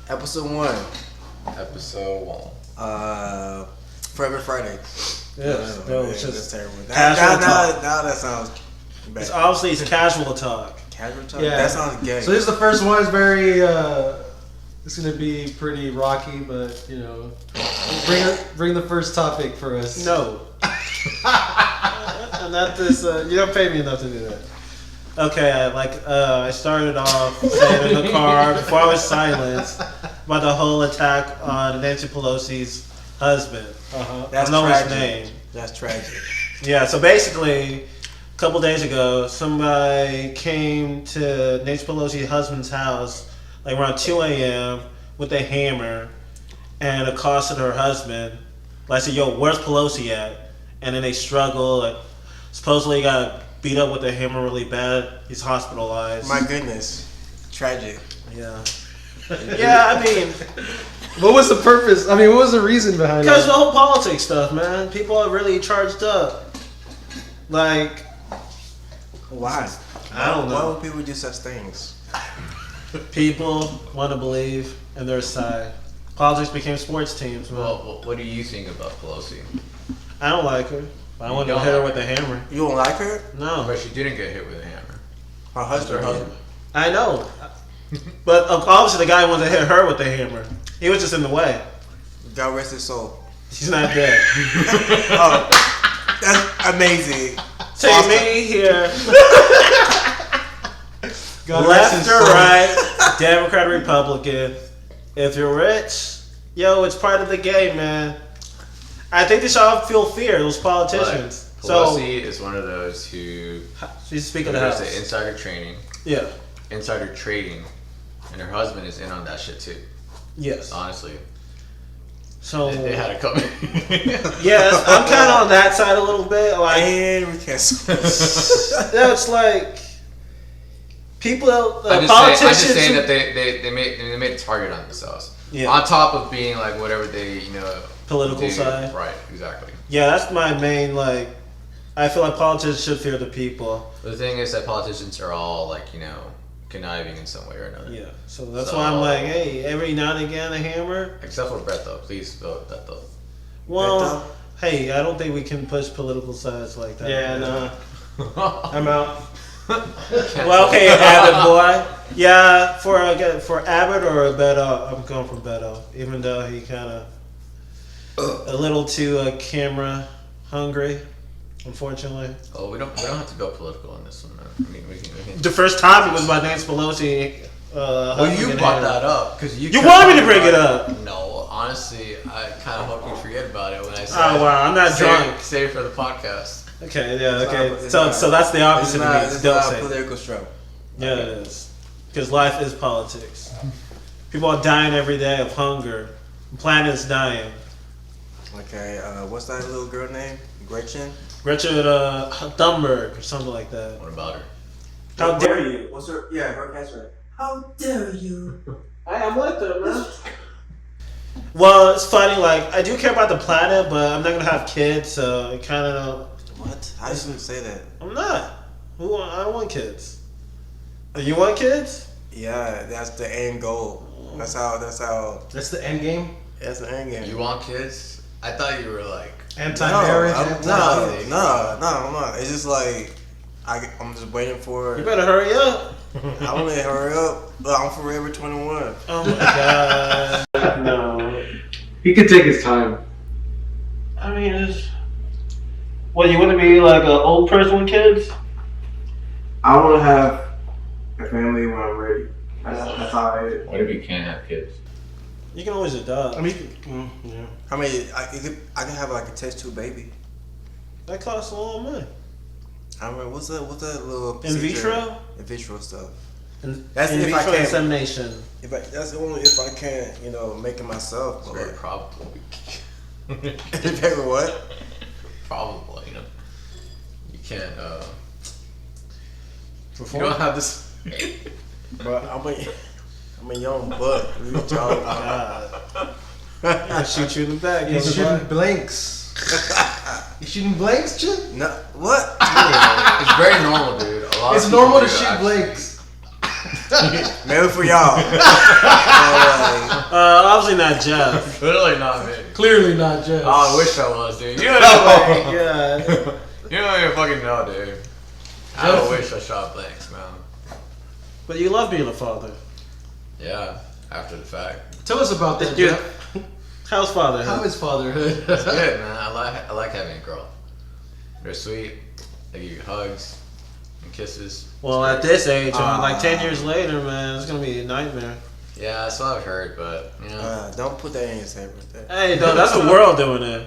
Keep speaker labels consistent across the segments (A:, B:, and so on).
A: Episode 1.
B: Episode 1.
A: Forever Friday.
C: Yes,
A: that's terrible.
C: Casual talk.
A: Now that sounds bad.
C: It's obviously casual talk.
A: Casual talk?
D: Yeah.
A: That sounds gay.
D: So this is the first one. It's very. It's gonna be pretty rocky, but you know, bring the first topic for us.
C: No. Not this. You don't pay me enough to do that. Okay, I started off saying in the car before I was silenced about the whole attack on Nancy Pelosi's husband.
A: That's
C: I don't know his
A: tragic.
C: name.
A: That's tragic.
C: Yeah, so basically, a couple days ago, somebody came to Nancy Pelosi's husband's house like around 2 a.m. with a hammer and accosted her husband. Like, I said, yo, where's Pelosi at? And then they struggle. Like, supposedly got beat up with a hammer really bad. He's hospitalized.
A: My goodness. Tragic.
C: Yeah. Yeah, I mean,
D: What was the purpose? I mean, what was the reason behind
C: because
D: it?
C: the whole politics stuff, man. People are really charged up. Like,
A: Why?
C: I don't know.
A: Why would people do such things?
C: people want to believe in their side. Politics became sports teams, man.
B: Well, what do you think about Pelosi?
C: I don't like her. I want to
B: don't
C: hit her
B: like
C: with a hammer.
A: You don't like her?
C: No.
B: But she didn't get hit with a hammer.
A: Her husband.
B: Her husband.
C: I know. But obviously the guy wanted to hit her with the hammer. He was just in the way.
A: God rest his soul.
C: She's not dead.
A: Oh, that's amazing.
C: Take
A: Awesome.
C: me here.
D: God rest
C: Left
D: his
C: or
D: soul.
C: right, Democrat, Republican. If you're rich, yo, it's part of the game, man. I think they should all feel fear, those politicians.
B: But
C: So,
B: Pelosi is one of those who
C: she's speaking of the
B: goes
C: house.
B: to insider training,
C: Yeah.
B: insider trading, and her husband is in on that shit too.
C: Yes.
B: Honestly,
C: So,
B: they had it coming.
C: yes, I'm kind of on that side a little bit. Like,
A: And we can't.
C: it's like people,
B: I'm
C: politicians.
B: just saying that they made a target on themselves.
C: Yeah.
B: On top of being like whatever they
C: Political
B: do.
C: side.
B: Right. Exactly.
C: Yeah, that's my main, like, I feel like politicians should fear the people.
B: But the thing is that politicians are all like conniving in some way or another.
C: Yeah, so that's why I'm like, hey, every now and again a hammer.
B: Except for Beto. Please vote Beto.
C: Well, hey, I don't think we can push political sides like that.
D: Yeah, no. I'm out.
C: Well, okay, Abbott boy. Yeah, for Abbott or Beto, I'm going for Beto, even though he kind of a little too camera hungry, unfortunately.
B: Oh, we don't have to go political on this one. Man. I mean, we can.
C: The first topic was about Nancy Pelosi.
B: Well, you brought that up because you
C: wanted me to bring it up.
B: No, honestly, I kind of hope you forget about it when I said.
C: Oh wow, I'm not drunk.
B: Save it for the podcast.
C: Okay, yeah,
A: It's
C: okay.
A: not-
C: So that's the opposite of me.
A: It's
C: Don't
A: not
C: say
A: a
C: it.
A: political struggle.
C: Yeah, it is. Because life is politics. People are dying every day of hunger. The planet's dying.
A: Okay, what's that little girl name? Gretchen?
C: Gretchen Thunberg or something like that.
B: What about her?
C: How dare you?
A: What's her? Yeah, her catchphrase. How dare you?
C: I'm with her, man. Well, it's funny. Like, I do care about the planet, but I'm not gonna have kids, so I kind of.
A: What? How did you say that?
C: I'm not. I don't want kids. You want kids?
A: Yeah, that's the end goal. That's how.
D: That's the end game.
A: That's the end game.
B: You want kids? I thought you were like.
D: Anti-marriage.
A: No, I'm not. It's just like I'm just waiting for.
C: You better hurry up.
A: I want to hurry up, but I'm forever 21.
C: Oh my god. No.
D: He could take his time.
C: I mean, it's. What, you want to be like an old person with kids?
A: I want to have a family when I'm ready. That's how I is.
B: What if you can't have kids?
C: You can always adopt.
D: I mean,
C: yeah.
A: I mean, I can have like a test tube baby.
C: That costs a lot of money.
A: I mean, what's that little
C: In
A: procedure?
C: vitro?
A: In vitro stuff.
C: That's
A: if
C: in
A: I
C: vitro
A: can.
C: insemination.
A: That's only if I can't, make it myself.
B: It's
A: But
B: very probable.
A: Baby, what?
B: Probable, You can't. You
C: Perform?
B: don't have this.
A: But I'm a young buck. What you talking
C: God. I'll shoot you in the back.
D: he's
C: young
D: shooting
C: buck.
D: blanks. You shooting blanks, Chip?
A: No, what?
B: It's very normal, dude. A lot of
D: It's
B: people
D: normal to
B: do
D: shoot
B: actually.
D: blanks.
A: Maybe for y'all.
C: obviously not Jeff.
B: Literally not me.
D: Clearly not Jeff.
B: Oh, I wish I was, dude. You don't
C: Oh
B: even,
C: my god.
B: you don't even fucking know, dude. I wish I shot blanks, man.
C: But you love being a father.
B: Yeah, after the fact.
D: Tell us about that,
C: Dude,
D: Jeff.
C: How's fatherhood?
D: How is fatherhood?
B: It's good, man. I like having a girl. They're sweet. They give you hugs and kisses.
C: Well, at this age, like 10 years later, man, it's gonna be a nightmare.
B: Yeah, that's what I've heard, but you know.
A: Don't put that in your head right there.
C: Hey, no, that's the world doing it.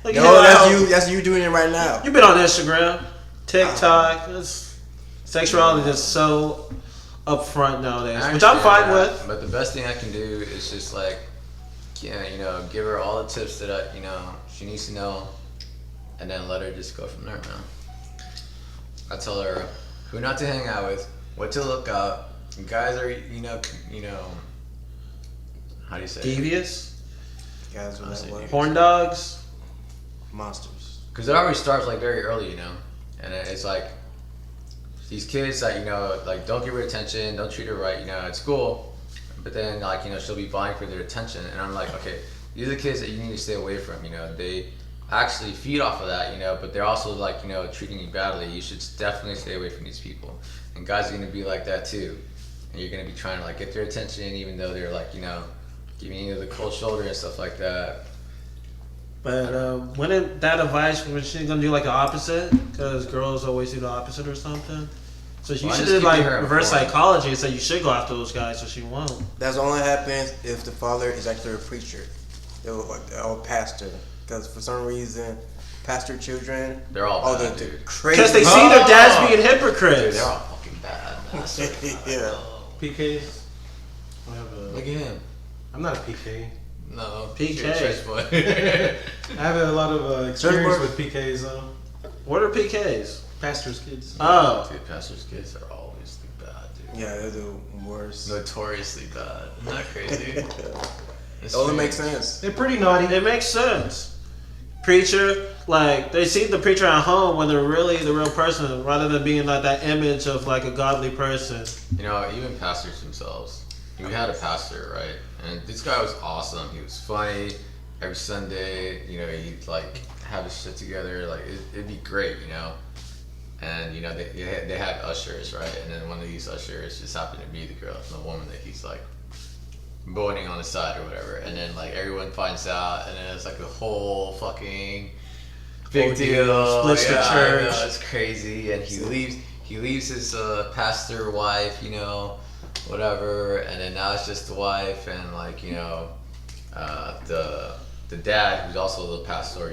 C: Look
A: No,
C: at
A: that's
C: how-
A: you. That's you doing it right now.
C: You've been on Instagram, TikTok. Sexuality is so upfront nowadays, which I'm
B: Actually,
C: fine
B: yeah,
C: with.
B: But the best thing I can do is just like, yeah, you know, give her all the tips that she needs to know, and then let her just go from there, man. I tell her who not to hang out with, what to look up. Guys are, how do you say it?
C: Devious,
A: Guys with that word.
C: horn dogs.
A: Monsters.
B: Because it already starts like very early, and it's like these kids that like don't give her attention, don't treat her right, at school, but then like she'll be vying for their attention, and I'm like, okay, these are the kids that you need to stay away from. They actually feed off of that, but they're also like treating you badly. You should definitely stay away from these people. And guys are gonna be like that too, and you're gonna be trying to like get their attention, even though they're like giving you the cold shoulder and stuff like that.
C: But wouldn't that advice, was she gonna do like the opposite? Because girls always do the opposite or something. So you
B: Well,
C: should
B: just
C: do like
B: keeping her
C: reverse
B: informed.
C: psychology and say you should go after those guys so she won't.
A: That's only happens if the father is actually a preacher or pastor. Because for some reason, pastor children,
B: They're all bad,
A: the
B: dude.
A: crazy.
C: Because they see their dads being
B: Dude,
C: hypocrites.
B: they're all fucking bad. Man. I swear to God.
A: Yeah.
D: PKs. I have a,
B: Look at him.
D: I'm not a PK.
B: No,
C: PK.
B: church boy.
D: I have a lot of experience
A: Church
D: with PKs though.
C: What are PKs?
D: Pastors' kids.
C: Oh,
B: Dude, pastors' kids are always bad, dude.
A: Yeah, they're the worst.
B: Notoriously bad. Isn't that crazy? It's
A: Only
B: true.
A: makes sense.
D: They're pretty naughty.
C: it makes sense. Preacher, like they see the preacher at home when they're really the real person, rather than being like that image of like a godly person.
B: Even pastors themselves. We had a pastor, right? And this guy was awesome. He was funny. Every Sunday, he'd like have his shit together. Like it'd be great, And they had ushers, right? And then one of these ushers just happened to be the woman that he's like boning on the side or whatever. And then like everyone finds out, and then it's like a whole fucking big deal.
C: Splits the
B: I
C: church.
B: know, it's crazy. And he leaves his pastor wife, whatever. And then now it's just the wife and like the dad who's also the pastor,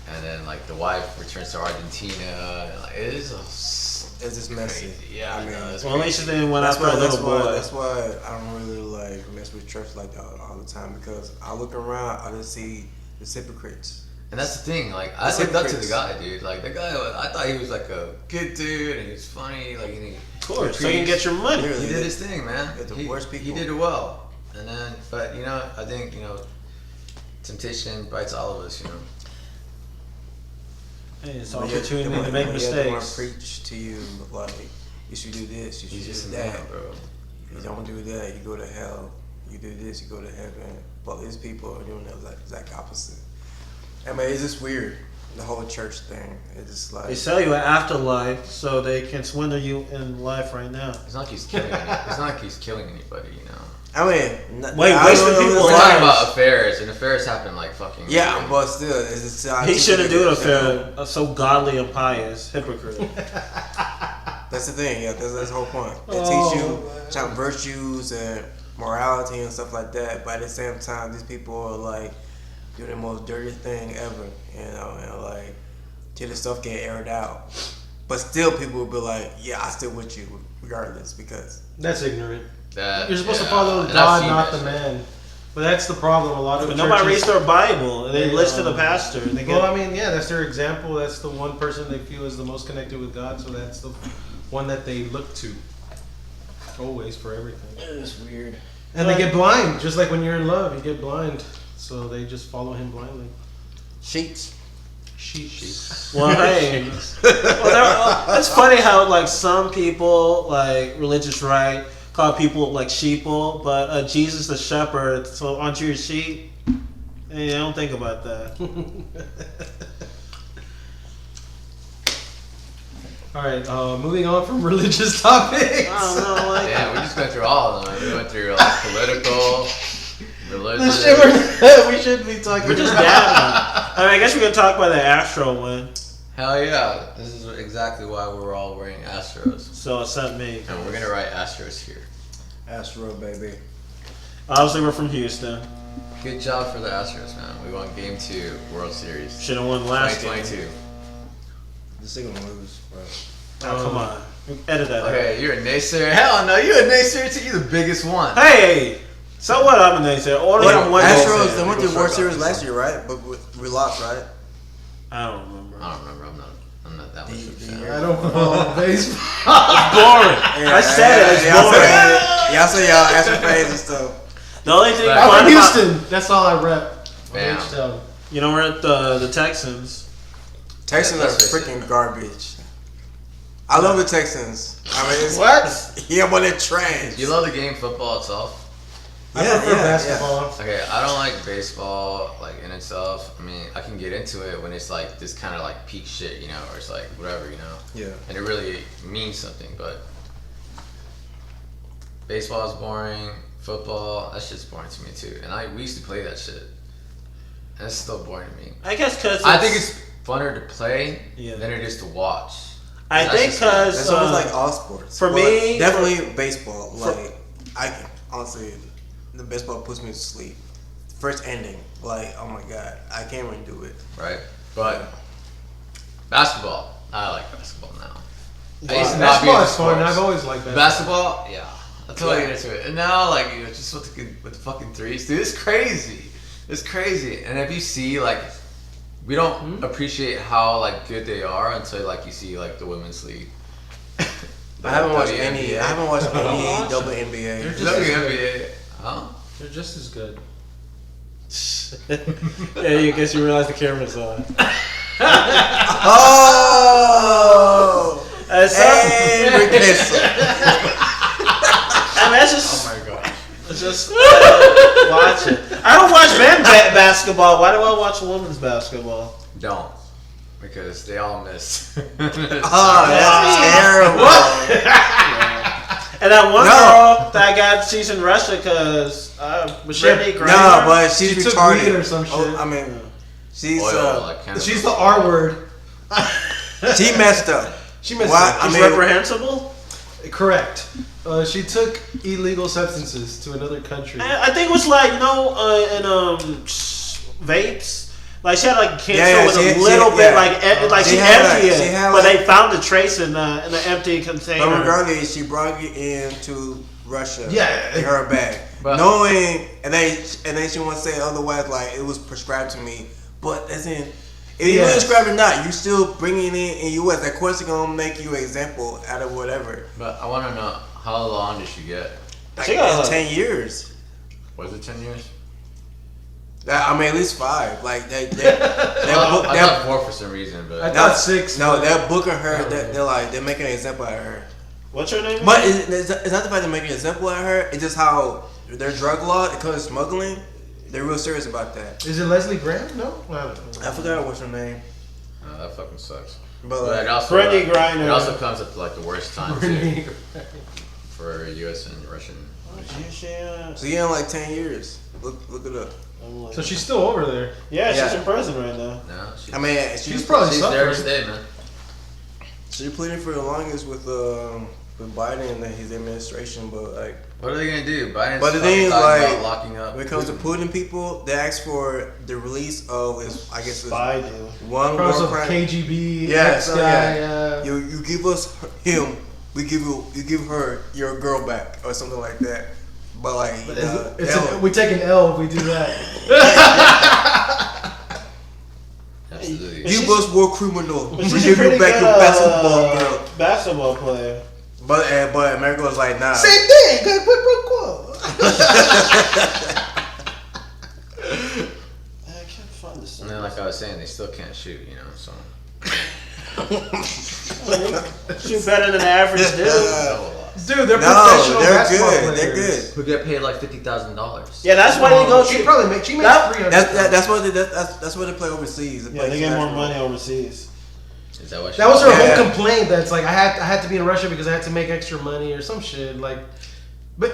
B: And then like the wife returns to Argentina, and like it is
A: It's just messy.
B: crazy. Yeah,
A: I mean,
B: it's
C: Well, at least
B: crazy.
C: they didn't went after a little boy.
A: That's why I don't really like mess with church like that all the time, because I look around, I just see the hypocrites.
B: And that's the thing. Like I
A: It's
B: looked up to the
A: hypocrites.
B: guy, dude. Like the guy, I thought he was like a good dude, and he was funny. Like
C: Of course, so you can get your money.
A: Literally.
B: he did his thing, man.
A: They're the
B: He-
A: worst
B: He
A: people.
B: did it well. And then, but I think temptation bites all of us.
C: Hey, it's
A: When
C: opportunity
A: you-
C: to make
A: when you have someone
C: mistakes.
A: preach to you like you should do this, you
B: He's
A: should
B: just
A: do
B: a
A: that.
B: man, bro.
A: You don't do that, you go to hell. You do this, you go to heaven. But these people are doing the exact opposite. I mean, it's just weird. The whole church thing. It's just like
C: They sell you an afterlife so they can swindle you in life right now.
B: It's not like he's killing. It's not like he's killing anybody.
A: I mean,
C: Wait,
A: I
C: wasting
A: don't know,
C: people's
B: We're
A: it's
B: talking
C: lives.
B: about affairs, and affairs happen like fucking.
A: Yeah, but still, it's just
C: He shouldn't do it affair. So godly and pious, hypocrite.
A: That's the thing. Yeah, that's the whole point. They
C: Oh,
A: teach you
C: man.
A: child virtues and morality and stuff like that. But at the same time, these people are like doing the most dirty thing ever. And like till the stuff get aired out. But still, people will be like, "Yeah, I still with you regardless," because
D: That's ignorant.
B: That,
D: You're supposed to
B: yeah,
D: follow
B: and I've
D: God,
B: seen
D: not
B: that
D: the
B: shit.
D: man. But that's the problem. A lot of
C: But nobody reads
D: churches.
C: their Bible. They
D: They,
C: listen to the pastor. They get,
D: Well, I mean, yeah, that's their example. That's the one person they feel is the most connected with God. So that's the one that they look to always for everything.
A: it's weird.
D: And they get blind, just like when you're in love, you get blind. So they just follow him blindly.
A: Sheets.
D: Sheesh.
C: well, hey. It's funny how like some people, like religious right, call people like sheeple, but Jesus the shepherd. So aren't you a sheep? Hey, I don't think about that.
D: All right, moving on from religious topics.
C: I don't know, like
B: Yeah, we just went through all of them. We went through like political, religious.
D: We should be talking.
C: we're just
D: about.
C: dabbling. I mean, I guess we can talk about the Astro win.
B: Hell yeah! This is exactly why we're all wearing Astros,
C: So except me.
B: and we're gonna write Astros here.
A: Astro, baby.
C: Obviously, we're from Houston.
B: Good job for the Astros, man. We won Game 2 World Series,
C: Should have won last game.
B: 2022.
A: This thing gonna lose, bro.
C: Oh, come on. Edit that out.
B: Okay, you're a naysayer. Hell no, you're a naysayer too. You're the biggest one.
C: Hey! So what? I'm a naysayer. Only
A: But
C: on one
A: Astros,
C: naysayer.
A: they went to
B: We'll
A: World
B: talk
A: Series
B: about
A: last
B: this
A: year, right? But we lost, right?
C: I don't remember.
B: I don't remember. I'm not that much of a fan.
D: I don't follow baseball.
C: Boring. I said it. It's boring.
A: Y'all say y'all Astro fans and stuff.
C: The only thing
B: Right.
D: I'm
C: fun
D: from
C: about-
D: Houston. That's all I rep.
B: Bam.
D: H-Town.
C: You know, we're at the Texans.
A: Texans
B: Yeah,
A: are
B: let's face it.
A: freaking garbage. I love the Texans. I mean, it's,
C: What?
A: yeah, but they're trash.
B: You love the game football itself?
D: I prefer basketball.
B: Okay, I don't like baseball like in itself. I mean, I can get into it when it's like this kind of like peak shit, you know, or it's like whatever, you know,
A: Yeah.
B: and it really means something. But baseball is boring. Football, that shit's boring to me too. And we used to play that shit, and it's still boring to me.
C: I guess because
B: I think it's funner to play
C: Yeah.
B: than it is to watch.
C: I
B: That's
C: think
B: just-
C: because
A: That's almost like all sports.
C: for
A: But
C: me-
A: definitely baseball. Like I honestly, the baseball puts me to sleep. First ending, like oh my god, I can't even do it.
B: Right? But basketball, I like basketball now. I used to not be
D: Basketball
B: into
D: is fun.
B: sports.
D: I've always liked basketball.
B: Basketball, yeah. Until I get into it. And now, like, you know, just with the fucking threes, dude, it's crazy. It's crazy. And if you see, like, we don't appreciate how, like, good they are until, like, you see, like, the women's league.
A: I haven't watched
B: WNBA.
A: any. I haven't watched any double
D: They're
A: NBA.
D: just-
B: WNBA. Huh?
D: They're just as good.
C: yeah, you guess you realize the camera's on.
A: Oh,
C: Hey,
A: Rick Nixon.
C: I mean, that's just,
B: Oh my god.
C: it's just watch it. I don't watch men's basketball. Why do I watch women's basketball?
B: Don't. Because they all miss.
A: Oh, that's terrible.
C: And that one
A: No.
C: girl that I got, she's in Russia because Brittany Griner.
A: No, but she's
D: She took
A: retarded.
D: weed or some
A: Oh,
D: shit.
A: I mean, she's
B: Oil, like, cannabis.
D: She's the R word.
A: she messed up.
D: She messed
A: Why-
D: up.
A: I
C: She's
A: mean-
C: reprehensible.
D: Correct. She took illegal substances to another country.
C: I think it was like vapes. Like she had like cancer
A: Yeah,
C: with
A: she-
C: a
A: she-
C: little bit
A: yeah.
C: like
A: She
C: she
A: had,
C: emptied
A: like-
C: it,
A: she had,
C: but
A: like-
C: they found the trace in the empty container.
A: But regardless, she brought it into Russia.
D: Yeah.
A: in her bag,
B: But-
A: knowing, and then she wants to say otherwise, like it was prescribed to me. But as in, if you
D: Yes.
A: prescribed or not, you still bringing it in U.S. Of course, they're gonna make you an example out of whatever.
B: But I want to know, how long did she get?
A: Like,
C: She got,
A: it's
C: like-
A: 10 years.
B: Was it 10 years?
A: I mean, at least 5. Like they
B: Well, I thought 4 for some reason, but
D: I thought 6.
A: No,
D: but-
A: they're booking her. They're making an example out of her.
C: What's her name?
A: But it's not the fact they're making an example out of her. It's just how their drug law, it comes to smuggling. They're real serious about that.
D: Is it Leslie Graham? No, I don't know.
A: I forgot what's her name,
B: that fucking sucks.
A: but
B: But
A: like,
B: it also,
C: Brittany Griner.
B: It also comes at like the worst time too,
D: Brittany.
B: for U.S. and Russian.
A: so yeah, in like 10 years. Look it up.
D: So she's still over there.
C: yeah, she's
A: Yeah.
C: in prison right now.
B: No, she's,
A: I mean,
D: She's probably
B: she's there to
D: suffering.
B: stay, man.
A: she pleaded for the longest with Biden and his administration, but like
B: What are they gonna do? Biden's
A: But the
B: fucking
A: thing is,
B: talking
A: like,
B: about locking up.
A: when it comes to Putin people, they ask for the release of I guess it's
C: Spy deal.
A: one war
D: Because of
A: crime.
D: KGB,
A: Yeah,
D: X
A: so,
D: guy.
A: yeah. You give us him, we give her your girl back or something like that. But like,
D: We take an L if we do that.
B: Absolutely.
A: you was war criminal.
C: But
A: We
C: she's a
A: give
C: pretty
A: you back
C: good,
A: your basketball girl.
C: basketball player.
A: But America was like, nah.
D: Same thing. Quid pro quo.
C: I can't find this.
B: And then, like I was saying, they still can't shoot, you know. So
C: Shoot better than the average dude.
B: a lot.
D: Dude, they're
A: No,
D: professional
A: they're
D: basketball
A: good.
D: players.
A: They're good.
B: Who get paid like $50,000.
C: Yeah, that's why they go.
D: She
C: to
D: probably makes
C: That-
D: $300.
A: That's what they play overseas.
C: Yeah, they get more money overseas.
B: Is that what?
D: That was her
A: Yeah.
D: whole complaint. That's like I had to be in Russia because I had to make extra money or some shit. Like,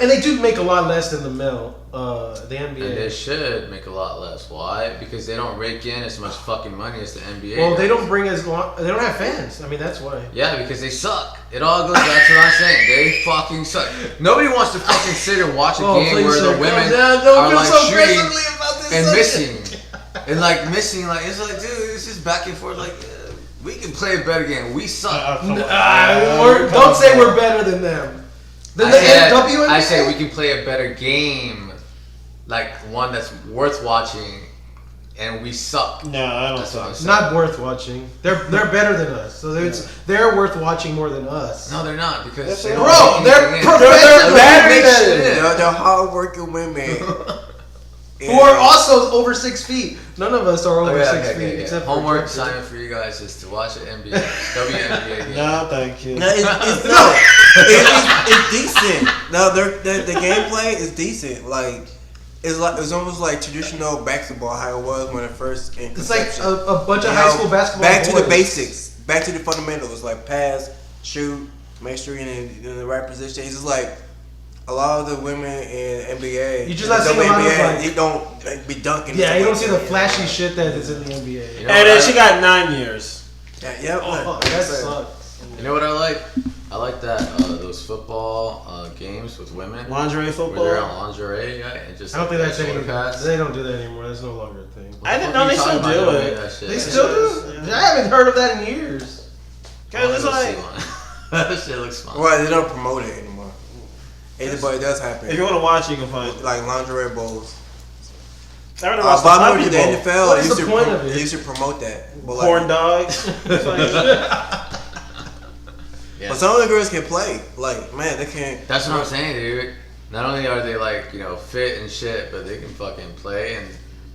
D: and they do make a lot less than the male, the NBA.
B: And they should make a lot less. Why? Because they don't rake in as much fucking money as the NBA.
D: Well, they
B: does.
D: don't bring as long. They don't have fans. I mean, that's why.
B: Yeah, because they suck. It all goes back to what I'm saying. They fucking suck. Nobody wants to fucking sit and watch a game
D: please,
B: where
D: sir,
B: the women
D: don't
B: are
D: feel
B: like
D: so
B: shooting
D: aggressively about this
B: and
D: subject.
B: missing. And like missing, like it's like, dude, it's just back and forth. Like, we can play a better game. We suck.
D: Don't say we're better than them. Than the NWNBA?
B: I say we can play a better game, like one that's worth watching, and we suck.
C: No, I don't
B: That's what I'm
C: think.
B: saying.
D: Not worth watching. They're better than us. So they're worth watching more than us.
B: No, they're not because
C: Yes,
B: they
C: they
B: don't
D: Bro,
B: make
D: they're
B: anything in.
D: professional
C: better
B: They
C: than-
B: should.
A: They're hardworking women.
D: Who are also over 6 feet. None of us are over
B: Okay,
D: 6
B: okay,
D: feet
B: okay.
D: except
B: Homework
D: for
B: assignment for you guys is to watch an NBA, WNBA game.
C: No, thank you.
A: No, it's decent. No, the gameplay is decent. Like it's almost like traditional basketball, how it was when it first in
D: It's like
A: conception.
D: a bunch of
A: You
D: high
A: know,
D: school basketball.
A: Back to the
D: boys.
A: basics. Back to the fundamentals. Like pass, shoot, make sure you're in the right position. It's just like a lot of the women in NBA.
D: You just
A: in
D: not
A: the
D: seeing a lot of,
A: WNBA,
D: like-
A: you don't like, be dunking.
D: Yeah,
A: and
D: you don't
A: stuff
D: see the
A: like
D: flashy
A: that.
D: shit that is in the NBA.
B: You know
C: And
B: what
C: then
B: I-
C: she got 9 years.
A: Yeah,
D: Oh, that sucks.
B: You know what I like? I like that those football games with women
C: Lingerie
B: where
C: football.
B: they're on lingerie, yeah, and just
D: I don't think that's
B: shoulder
D: any.
B: pads.
D: They don't do that anymore. That's no longer a thing.
C: I didn't
B: What
C: know
B: are
C: they
B: you
C: still
B: talking about?
C: do
B: They don't
C: it.
B: do that shit.
D: They still do. I haven't heard of that in years.
C: Cause it's like,
B: that shit looks fun.
A: Well, they don't promote it anymore. But it does happen.
C: if you want to watch, you can find.
A: Like lingerie bowls.
C: I rather watch
A: But I
C: the
A: remember the
C: Puppy Bowl.
A: NFL
D: What is
A: used
D: the
A: to
D: point of it?
A: they used to promote that. But
C: Corn dogs. It's like-
B: Yeah.
A: But some of the girls can play. Like, man, they can.
B: That's what I'm saying, dude. Not only are they like, fit and shit, but they can fucking play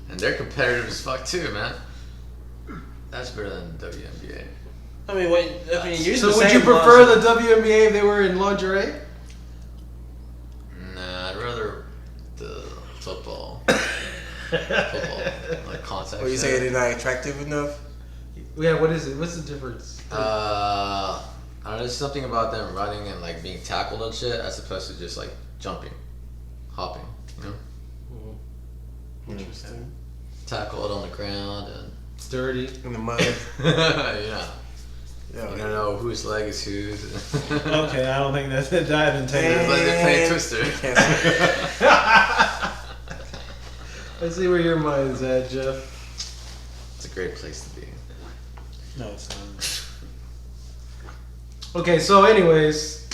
B: and they're competitive as fuck too, man. That's better than the WNBA.
C: I mean, wait. I mean, you
D: So would you prefer the WNBA if they were in lingerie?
B: Nah, I'd rather the football. Like contact.
A: Or you say they're not attractive enough?
D: Yeah. What is it? What's the difference?
B: I don't know, there's something about them running and like being tackled and shit as opposed to just like jumping, hopping,
D: Interesting.
B: tackled on the ground
D: It's dirty.
A: In the mud.
B: and
A: Yeah.
B: you don't know whose leg is whose.
C: Okay, I don't think that's advantageous.
B: It's like they're playing Twister.
A: Can't say.
D: I see where your mind's at, Jeff.
B: It's a great place to be.
C: No, it's not.
D: Okay, so anyways,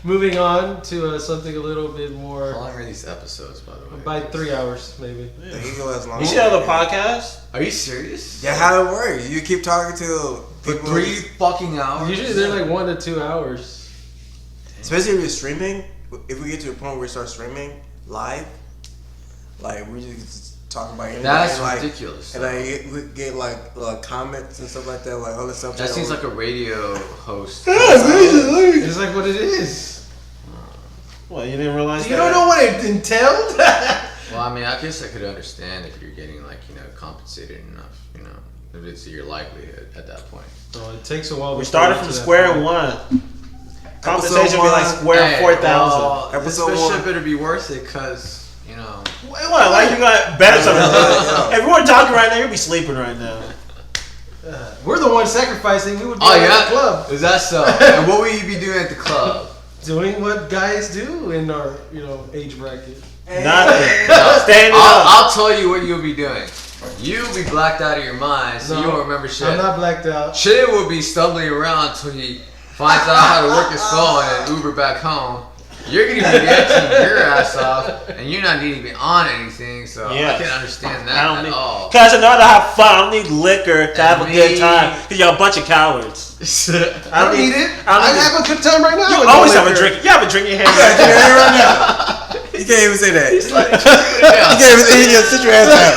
D: moving on to something a little bit
B: How
D: more.
B: long are these episodes, by the way?
D: By 3 hours, maybe.
A: The ego has long.
C: You should have a podcast.
B: Are you serious?
A: Yeah, how it works? You keep talking to
B: For
A: people.
B: 3 fucking hours?
D: Usually they're like 1 to 2 hours.
A: Especially if you're streaming. If we get to a point where we start streaming live, like we just talking about anything.
B: That's
A: and, like,
B: ridiculous.
A: And we get like comments and stuff like that, like other stuff.
B: That seems like a radio host.
D: It's like what it is.
C: Well, you didn't realize
D: You
C: that?
D: don't know what it entailed?
B: Well, I mean, I guess I could understand if you're getting like compensated enough. If it's your livelihood at that point.
D: Oh, it takes a while.
C: We
D: before
C: started
D: we
C: from
D: get to that
C: square
D: point.
C: one. Compensation would be like
A: one.
C: square
B: Hey,
C: 4,000.
B: well, this
A: Episode
B: shit
A: one.
B: better be worth it, cause
C: What? Like you got better something. If we weren't talking right now, you'd be sleeping right now.
D: We're the ones sacrificing. We would be
B: Oh
D: at
B: yeah,
D: the club
B: is that so? And what would you be doing at the club?
D: doing what guys do in our age bracket.
C: Nothing. Standing up.
B: I'll tell you what you'll be doing. You'll be blacked out of your mind, so you
D: No,
B: won't remember shit.
D: I'm not blacked out.
B: Shit will be stumbling around until he finds out how to work his phone and Uber back home. You're gonna be dancing your ass off, and you're not even on anything. So
C: Yes.
B: I can understand
C: I
B: that
C: don't
B: at
C: need.
B: all.
C: Cause I know how to have fun. I don't need liquor to have a good
B: me.
C: time. Cause you're a bunch of cowards.
D: I don't need it.
C: I don't
D: I
C: need
D: have a good time right now.
C: You
D: with
C: always
D: no
C: have a
D: liquor.
C: drink. You have a drink in your hand.
A: right now. You can't even say that.
B: Yeah.
A: You can't even sit your ass down.